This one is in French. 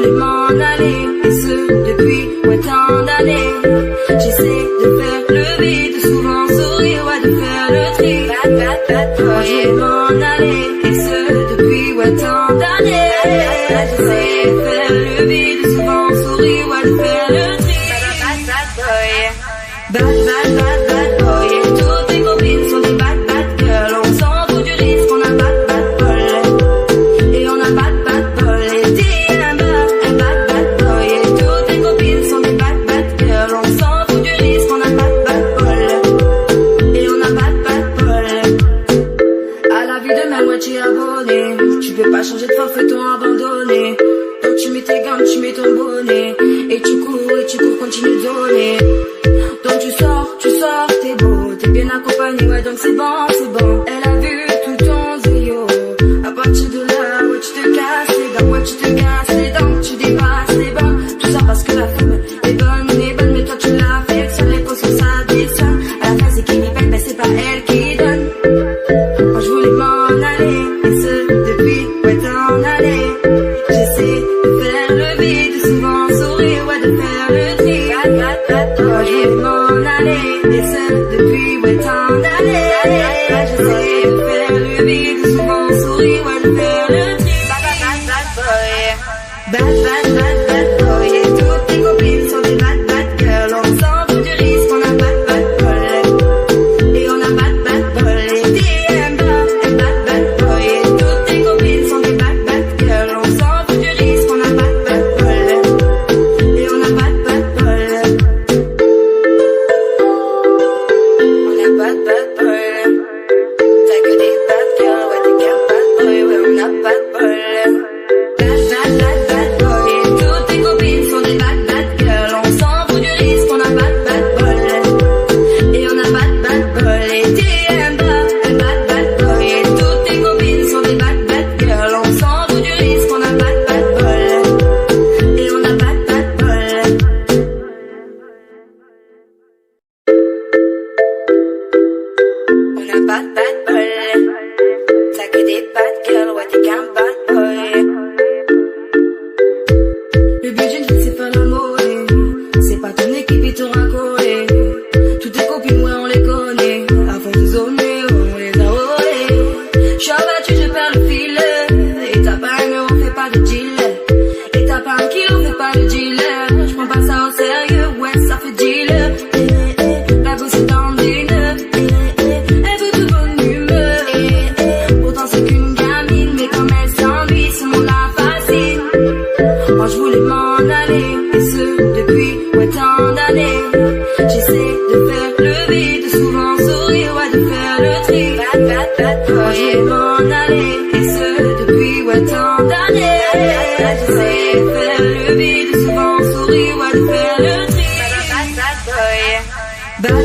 voulais m'en aller, et ce depuis tant d'années. J'essaie de faire le vide, souvent sourire, ouais, de faire le tri. Je voulais m'en aller, et ce depuis tant d'années. J'essaie de faire le vide, souvent sourire, ouais, de faire le tri. Bad boy, et toutes tes copines sont des bad girls. On s'en fout du risque, on a bad bol. Et on a bad bol, et t'es un bad boy. Et toutes tes copines sont des bad girls. On s'en fout du risque, on a bad bol. Et on a bad bol. À la vie de même, ouais, tu es abonné. Tu peux pas changer de forfait, t'ont abandonné. Donc tu mets tes gants, tu mets ton bonnet. Et tu cours, continue de donner. Donc tu sors, t'es beau, t'es bien accompagné, ouais, donc c'est bon. Elle a vu tout ton zéo. À partir de là, ouais, tu te casses les dents, tu dépasses les bancs. Tout ça parce que la femme est bonne, mais toi tu l'affectionnes. Les pots sur sa descend. À la fin c'est qui paye, mais c'est pas elle qui donne. Moi je voulais m'en aller, et ce depuis, ouais, t'en aller. J'essaie de faire le vide, souvent sourire, ouais, de faire le tri. Moi je voulais m'en aller, et ce depuis, ouais, tant d'années. J'essaie de faire le vide, souvent sourire, ouais, de faire le tri. Bad boy, et toutes tes copines sont des bad girls. On s'en fout du risque, on a bad bol. Et on a bad bol, et t'es un bad boy. Et toutes tes copines sont des bad girls. On s'en fout du risque, on a bad bol. Et on a bad bol. On a bad boy. T'as que des bad girls, ouais, t'es qu'un bad boy, ouais, on a bad bol. Bad boy, et toutes tes copines sont des bad girls. On s'en fout du risque, on a bad bol. Et on a bad bol, et t'es un bad boy. Et toutes tes copines sont des bad girls. On s'en fout du risque, on a bad bol. Et on a bad bol. On a bad bol. T'as que des bad girls, ouais, t'es qu'un bad boy. Le but d'une vie c'est pas la monnaie. C'est pas ton équipe et ton racolé. Toutes tes copines, ouais, on les connaît. Avant de zoner, on les a volées. J'suis abattu, je perds le fil. Et t'as pas un euro, fais pas de deal. Et t'as pas un kilo, fais pas de dealer. J'prends pas ça au sérieux, ouais, ça fait deal. La bosse est tendue. Elle veut de bonne humeur. Pourtant c'est qu'une gamine, mais comme elle s'ennuie, ce monde-là fascine. Moi je voulais m'en aller, et ce depuis, ouais, tant d'années. J'essaie de faire le vide, souvent sourire, ouais, de faire le tri. Moi je voulais m'en aller, et ce depuis, ouais, tant d'années. J'essaie de faire le vide, souvent sourire, ouais, de faire le tri. Bad